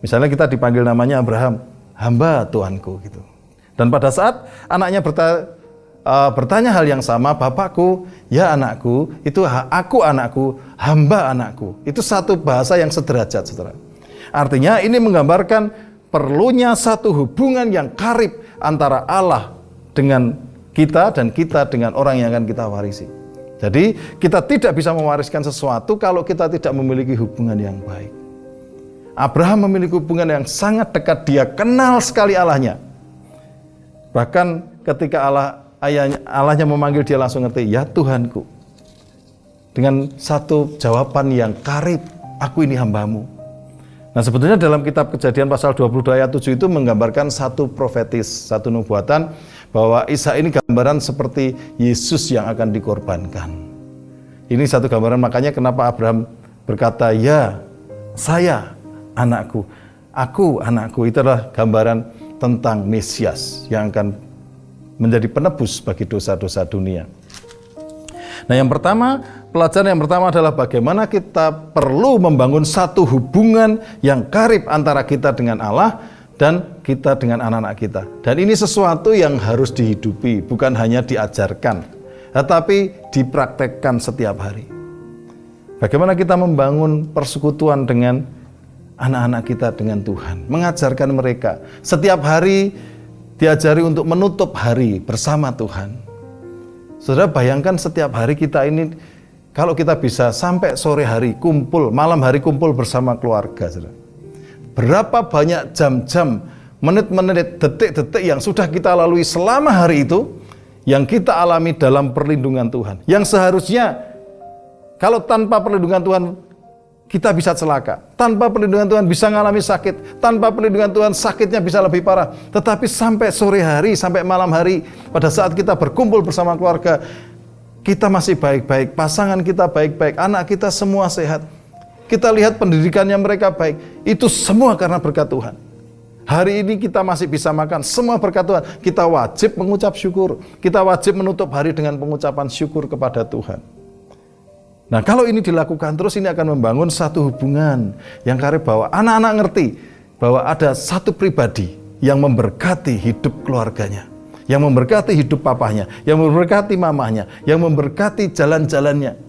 Misalnya kita dipanggil namanya Abraham, hamba Tuanku, gitu. Dan pada saat anaknya bertanya hal yang sama, Bapakku, ya anakku, itu aku anakku, hamba anakku. Itu satu bahasa yang sederajat, saudara. Artinya ini menggambarkan perlunya satu hubungan yang karib antara Allah dengan kita dan kita dengan orang yang akan kita warisi. Jadi kita tidak bisa mewariskan sesuatu kalau kita tidak memiliki hubungan yang baik. Abraham memiliki hubungan yang sangat dekat, dia kenal sekali Allahnya. Bahkan ketika Allahnya memanggil, dia langsung ngerti, ya Tuhanku. Dengan satu jawaban yang karib, aku ini hambamu. Nah, sebetulnya dalam kitab Kejadian pasal 22 ayat 7 itu menggambarkan satu profetis, satu nubuatan, bahwa Ishak ini gambaran seperti Yesus yang akan dikorbankan. Ini satu gambaran, makanya kenapa Abraham berkata, ya saya anakku, aku anakku. Itu adalah gambaran tentang Mesias yang akan menjadi penebus bagi dosa-dosa dunia. Nah, pelajaran yang pertama adalah bagaimana kita perlu membangun satu hubungan yang karib antara kita dengan Allah dan kita dengan anak-anak kita. Dan ini sesuatu yang harus dihidupi, bukan hanya diajarkan, tetapi dipraktekkan setiap hari. Bagaimana kita membangun persekutuan dengan anak-anak kita dengan Tuhan, mengajarkan mereka setiap hari, diajari untuk menutup hari bersama Tuhan. Saudara, bayangkan setiap hari kita ini, kalau kita bisa sampai sore hari kumpul, malam hari kumpul bersama keluarga, saudara. Berapa banyak jam-jam, menit-menit, detik-detik yang sudah kita lalui selama hari itu, yang kita alami dalam perlindungan Tuhan. Yang seharusnya, kalau tanpa perlindungan Tuhan, kita bisa celaka. Tanpa perlindungan Tuhan bisa mengalami sakit. Tanpa perlindungan Tuhan sakitnya bisa lebih parah. Tetapi sampai sore hari, sampai malam hari, pada saat kita berkumpul bersama keluarga, kita masih baik-baik, pasangan kita baik-baik, anak kita semua sehat. Kita lihat pendidikannya mereka baik. Itu semua karena berkat Tuhan. Hari ini kita masih bisa makan, semua berkat Tuhan. Kita wajib mengucap syukur. Kita wajib menutup hari dengan pengucapan syukur kepada Tuhan. Nah, kalau ini dilakukan terus, ini akan membangun satu hubungan yang karib, bahwa anak-anak ngerti bahwa ada satu pribadi yang memberkati hidup keluarganya, yang memberkati hidup papahnya, yang memberkati mamahnya, yang memberkati jalan-jalannya.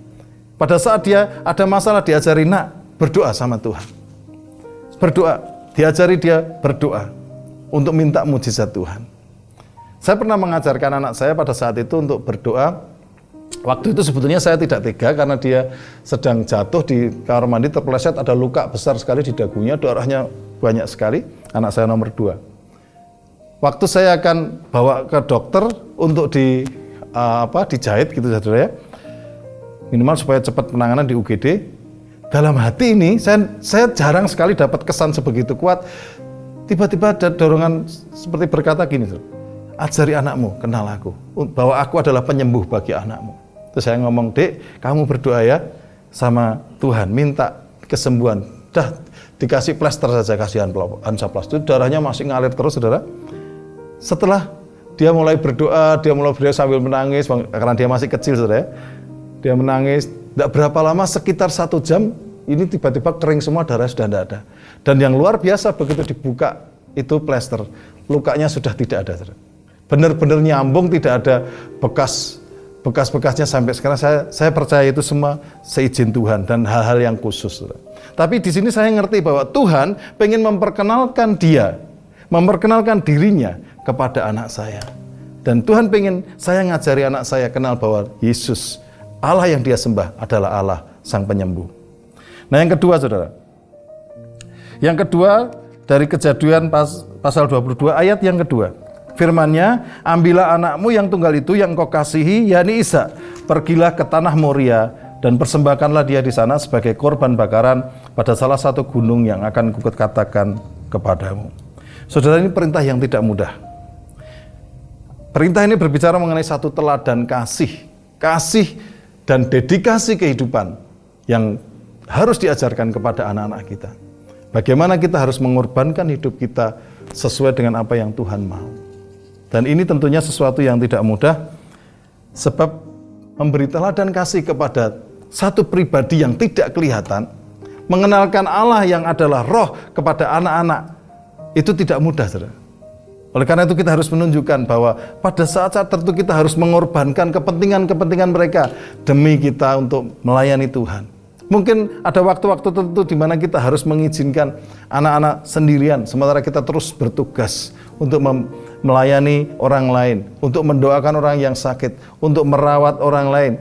Pada saat dia ada masalah, diajari, nak, berdoa sama Tuhan. Berdoa, diajari dia berdoa untuk minta mujizat Tuhan. Saya pernah mengajarkan anak saya pada saat itu untuk berdoa. Waktu itu sebetulnya saya tidak tega karena dia sedang jatuh di kamar mandi, terpeleset, ada luka besar sekali di dagunya, darahnya banyak sekali, anak saya nomor 2. Waktu saya akan bawa ke dokter untuk dijahit gitu, saudara ya, minimal supaya cepat penanganan di UGD. Dalam hati ini saya jarang sekali dapat kesan sebegitu kuat. Tiba-tiba ada dorongan seperti berkata gini, ajari anakmu kenal aku, bahwa aku adalah penyembuh bagi anakmu. Terus saya ngomong, Dek, kamu berdoa ya sama Tuhan, minta kesembuhan. Dah dikasih plester saja, kasihan Hansaplast itu darahnya masih ngalir terus, saudara. Setelah dia mulai berdoa sambil menangis, karena dia masih kecil, saudara. Dia menangis, tidak berapa lama, sekitar 1 jam, ini tiba-tiba kering semua, darah sudah tidak ada. Dan yang luar biasa, begitu dibuka itu plester, lukanya sudah tidak ada, saudara. Benar-benar nyambung, tidak ada bekas-bekasnya sampai sekarang. Saya percaya itu semua seizin Tuhan dan hal-hal yang khusus, saudara. Tapi di sini saya ngerti bahwa Tuhan pengen memperkenalkan dirinya kepada anak saya. Dan Tuhan pengen saya ngajari anak saya kenal bahwa Yesus, Allah yang dia sembah adalah Allah Sang Penyembuh. Nah, yang kedua, saudara. Yang kedua, dari Kejadian pasal 22 ayat yang kedua. Firman-Nya, ambillah anakmu yang tunggal itu yang engkau kasihi, yakni Ishak, pergilah ke tanah Moria dan persembahkanlah dia di sana sebagai korban bakaran pada salah satu gunung yang akan kukatakan kepadamu. Saudara, ini perintah yang tidak mudah. Perintah ini berbicara mengenai satu teladan kasih dan dedikasi kehidupan yang harus diajarkan kepada anak-anak kita. Bagaimana kita harus mengorbankan hidup kita sesuai dengan apa yang Tuhan mau. Dan ini tentunya sesuatu yang tidak mudah, sebab memberi teladan kasih kepada satu pribadi yang tidak kelihatan, mengenalkan Allah yang adalah roh kepada anak-anak, itu tidak mudah, saudara. Oleh karena itu kita harus menunjukkan bahwa pada saat-saat tertentu kita harus mengorbankan kepentingan-kepentingan mereka demi kita untuk melayani Tuhan. Mungkin ada waktu-waktu tertentu di mana kita harus mengizinkan anak-anak sendirian, sementara kita terus bertugas untuk melayani orang lain, untuk mendoakan orang yang sakit, untuk merawat orang lain,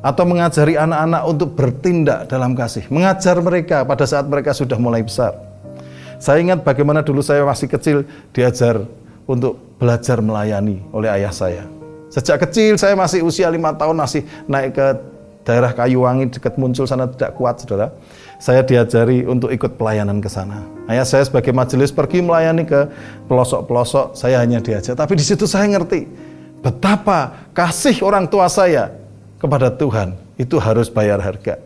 atau mengajari anak-anak untuk bertindak dalam kasih, mengajar mereka pada saat mereka sudah mulai besar. Saya ingat bagaimana dulu saya masih kecil diajar untuk belajar melayani oleh ayah saya. Sejak kecil saya masih usia 5 tahun masih naik ke daerah Kayuwangi dekat Muncul sana tidak kuat, saudara. Saya diajari untuk ikut pelayanan ke sana. Ayah saya sebagai majelis pergi melayani ke pelosok-pelosok, saya hanya diajar. Tapi di situ saya ngerti betapa kasih orang tua saya kepada Tuhan itu harus bayar harga.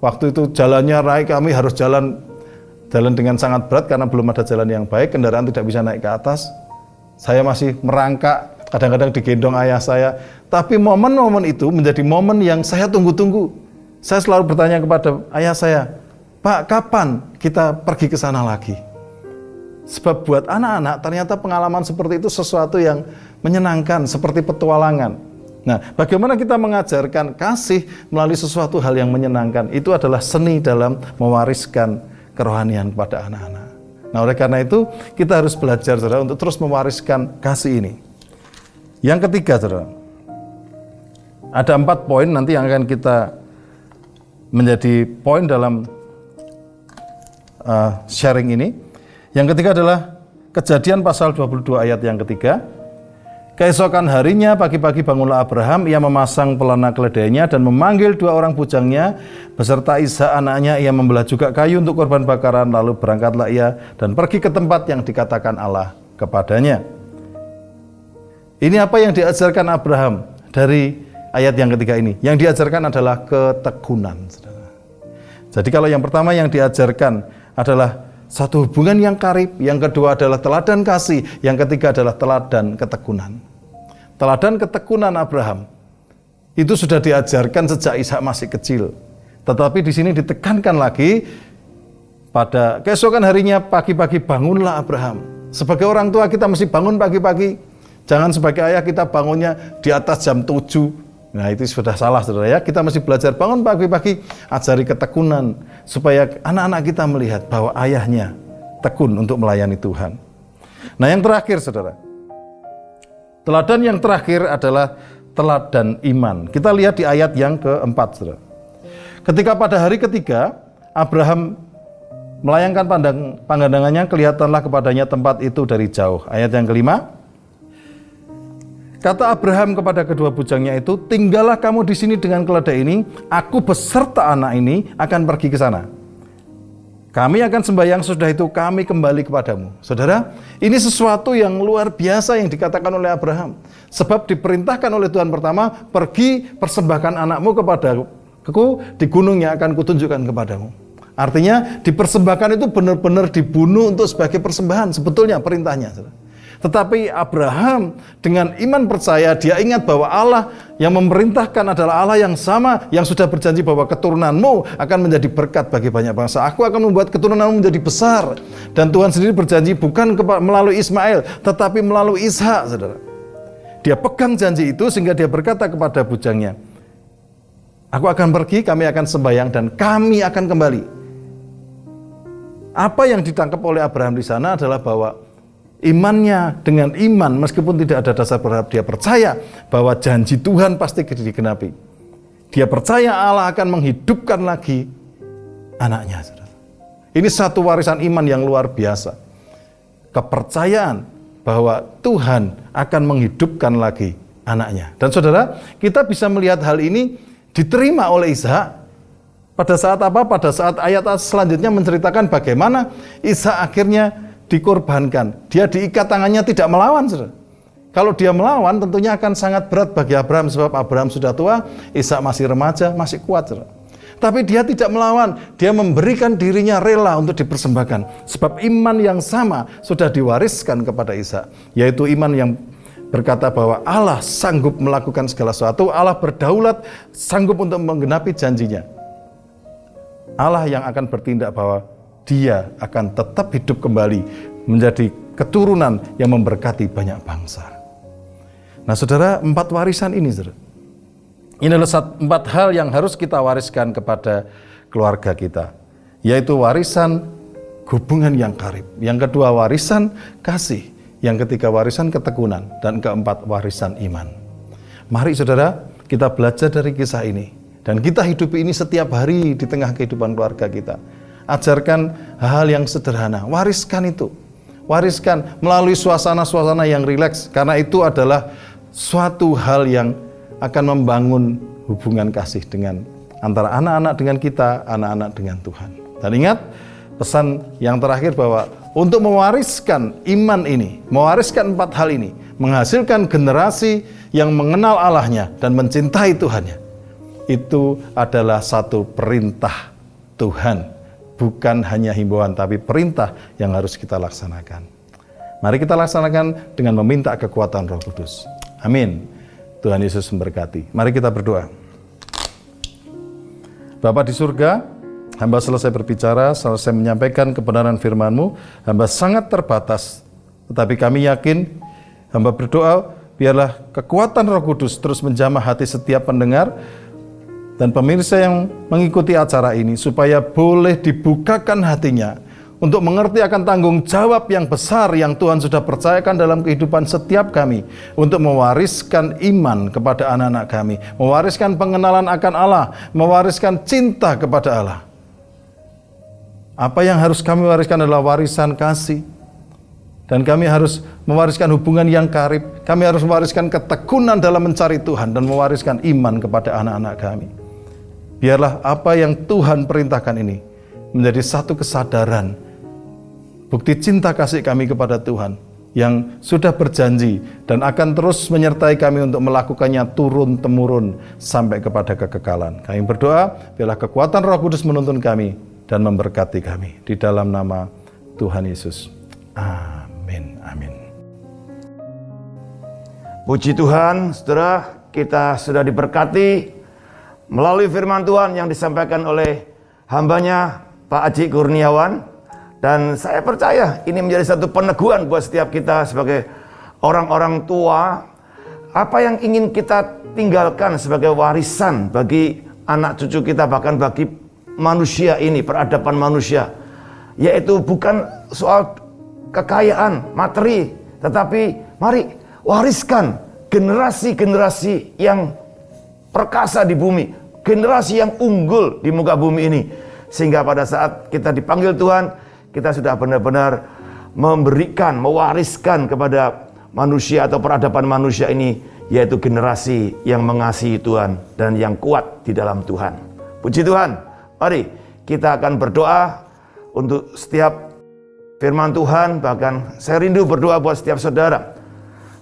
Waktu itu jalannya kami harus jalan dengan sangat berat karena belum ada jalan yang baik, kendaraan tidak bisa naik ke atas. Saya masih merangkak, kadang-kadang digendong ayah saya. Tapi momen-momen itu menjadi momen yang saya tunggu-tunggu. Saya selalu bertanya kepada ayah saya, Pak, kapan kita pergi ke sana lagi? Sebab buat anak-anak ternyata pengalaman seperti itu sesuatu yang menyenangkan, seperti petualangan. Nah, bagaimana kita mengajarkan kasih melalui sesuatu hal yang menyenangkan? Itu adalah seni dalam mewariskan kerohanian kepada anak-anak. Nah, oleh karena itu kita harus belajar, saudara, untuk terus mewariskan kasih ini. Yang ketiga, saudara, ada 4 poin nanti yang akan kita menjadi poin dalam sharing ini. Yang ketiga adalah Kejadian pasal 22 ayat yang ketiga. Keesokan harinya pagi-pagi bangunlah Abraham, ia memasang pelana keledainya dan memanggil 2 orang bujangnya beserta Ishak anaknya, ia membelah juga kayu untuk korban bakaran, lalu berangkatlah ia dan pergi ke tempat yang dikatakan Allah kepadanya. Ini apa yang diajarkan Abraham dari ayat yang ketiga ini? Yang diajarkan adalah ketekunan, saudara. Jadi kalau yang pertama yang diajarkan adalah satu hubungan yang karib, yang kedua adalah teladan kasih, yang ketiga adalah teladan ketekunan. Teladan ketekunan Abraham itu sudah diajarkan sejak Ishak masih kecil. Tetapi di sini ditekankan lagi pada keesokan harinya pagi-pagi bangunlah Abraham. Sebagai orang tua kita mesti bangun pagi-pagi. Jangan sebagai ayah kita bangunnya di atas jam 7. Nah, itu sudah salah, saudara ya. Kita mesti belajar bangun pagi-pagi, ajari ketekunan supaya anak-anak kita melihat bahwa ayahnya tekun untuk melayani Tuhan. Nah, yang terakhir, saudara, teladan yang terakhir adalah teladan iman. Kita lihat di ayat yang keempat, saudara. Ketika pada hari ketiga Abraham melayangkan pandangannya, kelihatanlah kepadanya tempat itu dari jauh. Ayat yang kelima. Kata Abraham kepada kedua bujangnya itu, tinggallah kamu di sini dengan keledai ini, aku beserta anak ini akan pergi ke sana. Kami akan sembahyang, sudah itu kami kembali kepadamu. Saudara, ini sesuatu yang luar biasa yang dikatakan oleh Abraham. Sebab diperintahkan oleh Tuhan pertama, pergi persembahkan anakmu kepadaku di gunung yang akan kutunjukkan kepadamu. Artinya dipersembahkan itu benar-benar dibunuh untuk sebagai persembahan, sebetulnya perintahnya, saudara. Tetapi Abraham dengan iman percaya, dia ingat bahwa Allah yang memerintahkan adalah Allah yang sama, yang sudah berjanji bahwa keturunanmu akan menjadi berkat bagi banyak bangsa. Aku akan membuat keturunanmu menjadi besar. Dan Tuhan sendiri berjanji bukan melalui Ismail, tetapi melalui Ishak, saudara. Dia pegang janji itu sehingga dia berkata kepada bujangnya, aku akan pergi, kami akan sembahyang, dan kami akan kembali. Apa yang ditangkap oleh Abraham di sana adalah bahwa imannya dengan iman, meskipun tidak ada dasar berharap, dia percaya bahwa janji Tuhan pasti digenapi. Dia percaya Allah akan menghidupkan lagi anaknya, saudara. Ini satu warisan iman yang luar biasa. Kepercayaan bahwa Tuhan akan menghidupkan lagi anaknya. Dan saudara, kita bisa melihat hal ini diterima oleh Ishak. Pada saat apa? Pada saat ayat selanjutnya menceritakan bagaimana Ishak akhirnya dikorbankan. Dia diikat tangannya tidak melawan, saudara. Kalau dia melawan tentunya akan sangat berat bagi Abraham, sebab Abraham sudah tua, Ishak masih remaja, masih kuat, saudara. Tapi dia tidak melawan, dia memberikan dirinya rela untuk dipersembahkan. Sebab iman yang sama sudah diwariskan kepada Ishak, yaitu iman yang berkata bahwa Allah sanggup melakukan segala sesuatu, Allah berdaulat, sanggup untuk menggenapi janjinya. Allah yang akan bertindak bahwa dia akan tetap hidup kembali menjadi keturunan yang memberkati banyak bangsa. Nah saudara, 4 warisan ini saudara, ini adalah 4 hal yang harus kita wariskan kepada keluarga kita, yaitu warisan hubungan yang karib, yang kedua warisan kasih, yang ketiga warisan ketekunan, dan keempat warisan iman. Mari saudara, kita belajar dari kisah ini, dan kita hidupi ini setiap hari di tengah kehidupan keluarga kita. Ajarkan hal-hal yang sederhana, wariskan itu, wariskan melalui suasana-suasana yang rileks, karena itu adalah suatu hal yang akan membangun hubungan kasih dengan antara anak-anak dengan kita, anak-anak dengan Tuhan. Dan ingat pesan yang terakhir bahwa untuk mewariskan iman ini, mewariskan 4 hal ini, menghasilkan generasi yang mengenal Allahnya dan mencintai Tuhannya, itu adalah satu perintah Tuhan, bukan hanya himbauan, tapi perintah yang harus kita laksanakan. Mari kita laksanakan dengan meminta kekuatan Roh Kudus. Amin. Tuhan Yesus memberkati. Mari kita berdoa. Bapa di surga, hamba selesai berbicara, selesai menyampaikan kebenaran firman-Mu. Hamba sangat terbatas, tetapi kami yakin, hamba berdoa, biarlah kekuatan Roh Kudus terus menjamah hati setiap pendengar dan pemirsa yang mengikuti acara ini, supaya boleh dibukakan hatinya untuk mengerti akan tanggung jawab yang besar yang Tuhan sudah percayakan dalam kehidupan setiap kami, untuk mewariskan iman kepada anak-anak kami, mewariskan pengenalan akan Allah, mewariskan cinta kepada Allah. Apa yang harus kami wariskan adalah warisan kasih, dan kami harus mewariskan hubungan yang karib, kami harus mewariskan ketekunan dalam mencari Tuhan, dan mewariskan iman kepada anak-anak kami. Biarlah apa yang Tuhan perintahkan ini menjadi satu kesadaran, bukti cinta kasih kami kepada Tuhan yang sudah berjanji dan akan terus menyertai kami untuk melakukannya turun-temurun sampai kepada kekekalan. Kami berdoa, biarlah kekuatan Roh Kudus menuntun kami dan memberkati kami. Di dalam nama Tuhan Yesus. Amin. Amin. Puji Tuhan, saudara, kita sudah diberkati melalui firman Tuhan yang disampaikan oleh hambanya Pak Aji Kurniawan. Dan saya percaya ini menjadi satu peneguhan buat setiap kita sebagai orang-orang tua. Apa yang ingin kita tinggalkan sebagai warisan bagi anak cucu kita, bahkan bagi manusia ini, peradaban manusia, yaitu bukan soal kekayaan, materi, tetapi mari wariskan generasi-generasi yang perkasa di bumi, generasi yang unggul di muka bumi ini, sehingga pada saat kita dipanggil Tuhan, kita sudah benar-benar memberikan, mewariskan kepada manusia atau peradaban manusia ini, yaitu generasi yang mengasihi Tuhan dan yang kuat di dalam Tuhan. Puji Tuhan. Mari kita akan berdoa untuk setiap firman Tuhan. Bahkan saya rindu berdoa buat setiap saudara.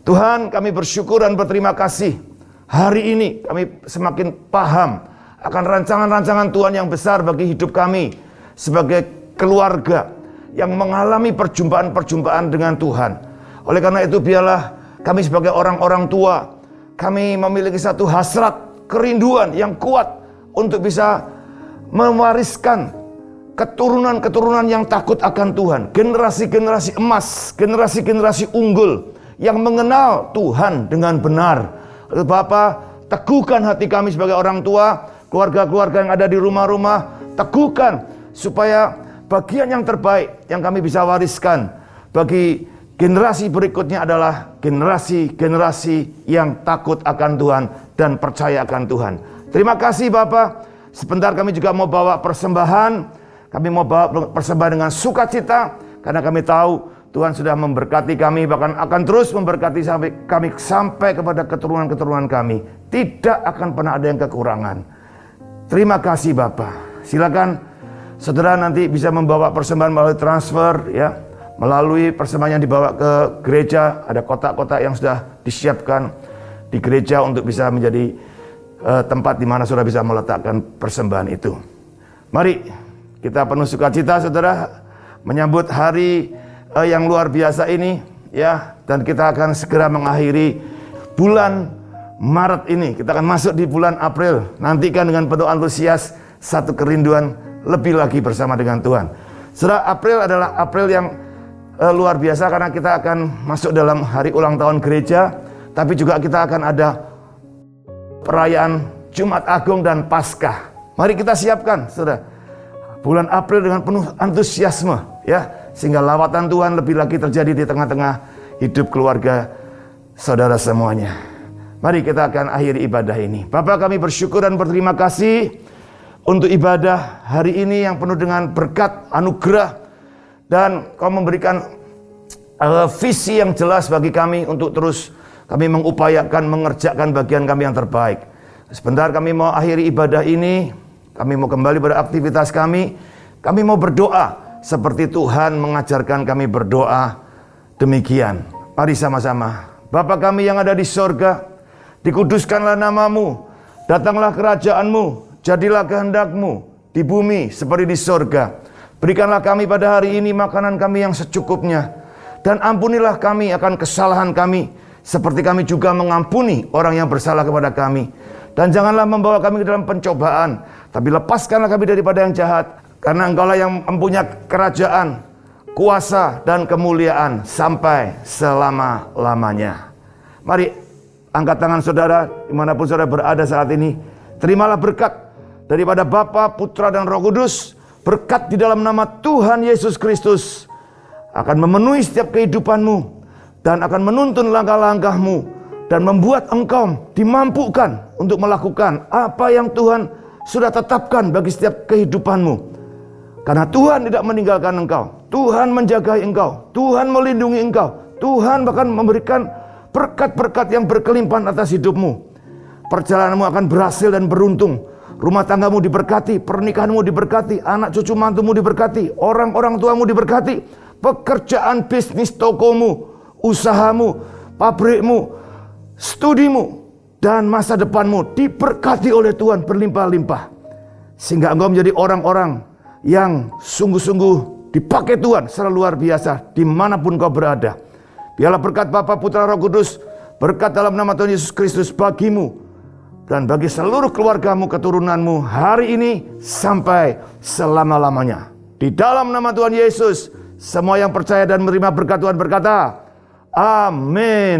Tuhan, kami bersyukur dan berterima kasih. Hari ini kami semakin paham akan rancangan-rancangan Tuhan yang besar bagi hidup kami sebagai keluarga yang mengalami perjumpaan-perjumpaan dengan Tuhan. Oleh karena itu, biarlah kami sebagai orang-orang tua, kami memiliki satu hasrat, kerinduan yang kuat untuk bisa mewariskan keturunan-keturunan yang takut akan Tuhan, generasi-generasi emas, generasi-generasi unggul yang mengenal Tuhan dengan benar. Bapa, teguhkan hati kami sebagai orang tua, keluarga-keluarga yang ada di rumah-rumah, teguhkan supaya bagian yang terbaik yang kami bisa wariskan bagi generasi berikutnya adalah generasi-generasi yang takut akan Tuhan dan percaya akan Tuhan. Terima kasih Bapak. Sebentar kami juga mau bawa persembahan. Kami mau bawa persembahan dengan sukacita karena kami tahu Tuhan sudah memberkati kami, bahkan akan terus memberkati sampai kepada keturunan-keturunan kami. Tidak akan pernah ada yang kekurangan. Terima kasih Bapa. Silakan saudara nanti bisa membawa persembahan melalui transfer, ya, melalui persembahan yang dibawa ke gereja. Ada kotak-kotak yang sudah disiapkan di gereja untuk bisa menjadi tempat di mana saudara bisa meletakkan persembahan itu. Mari kita penuh sukacita saudara menyambut hari yang luar biasa ini, ya, dan kita akan segera mengakhiri bulan Maret ini. Kita akan masuk di bulan April. Nantikan dengan penuh antusias satu kerinduan lebih lagi bersama dengan Tuhan. Saudara, April adalah April yang luar biasa karena kita akan masuk dalam hari ulang tahun gereja, tapi juga kita akan ada perayaan Jumat Agung dan Paskah. Mari kita siapkan, saudara, bulan April dengan penuh antusiasme, ya, sehingga lawatan Tuhan lebih lagi terjadi di tengah-tengah hidup keluarga saudara semuanya. Mari kita akan akhiri ibadah ini. Bapa, kami bersyukur dan berterima kasih untuk ibadah hari ini yang penuh dengan berkat, anugerah, dan Kau memberikan visi yang jelas bagi kami untuk terus kami mengupayakan mengerjakan bagian kami yang terbaik. Sebentar kami mau akhiri ibadah ini, kami mau kembali pada aktivitas kami mau berdoa seperti Tuhan mengajarkan kami berdoa demikian. Mari sama-sama. Bapa kami yang ada di sorga, dikuduskanlah namamu, datanglah kerajaanmu, jadilah kehendakmu di bumi seperti di sorga. Berikanlah kami pada hari ini makanan kami yang secukupnya, dan ampunilah kami akan kesalahan kami, seperti kami juga mengampuni orang yang bersalah kepada kami. Dan janganlah membawa kami ke dalam pencobaan, tapi lepaskanlah kami daripada yang jahat, karena Engkaulah yang mempunyai kerajaan, kuasa, dan kemuliaan sampai selama-lamanya. Mari angkat tangan saudara dimanapun saudara berada saat ini. Terimalah berkat daripada Bapa, Putra, dan Roh Kudus. Berkat di dalam nama Tuhan Yesus Kristus akan memenuhi setiap kehidupanmu dan akan menuntun langkah-langkahmu dan membuat engkau dimampukan untuk melakukan apa yang Tuhan sudah tetapkan bagi setiap kehidupanmu. Karena Tuhan tidak meninggalkan engkau, Tuhan menjagai engkau, Tuhan melindungi engkau, Tuhan bahkan memberikan berkat-berkat yang berkelimpahan atas hidupmu. Perjalananmu akan berhasil dan beruntung. Rumah tanggamu diberkati, pernikahanmu diberkati, anak cucu mantumu diberkati, orang-orang tuamu diberkati, pekerjaan bisnis tokomu, usahamu, pabrikmu, studimu, dan masa depanmu diberkati oleh Tuhan berlimpah-limpah. Sehingga engkau menjadi orang-orang yang sungguh-sungguh dipakai Tuhan secara luar biasa dimanapun kau berada. Biarlah berkat Bapa, Putra, Roh Kudus, berkat dalam nama Tuhan Yesus Kristus bagimu dan bagi seluruh keluargamu, keturunanmu hari ini sampai selama-lamanya. Di dalam nama Tuhan Yesus, semua yang percaya dan menerima berkat Tuhan berkata, amin.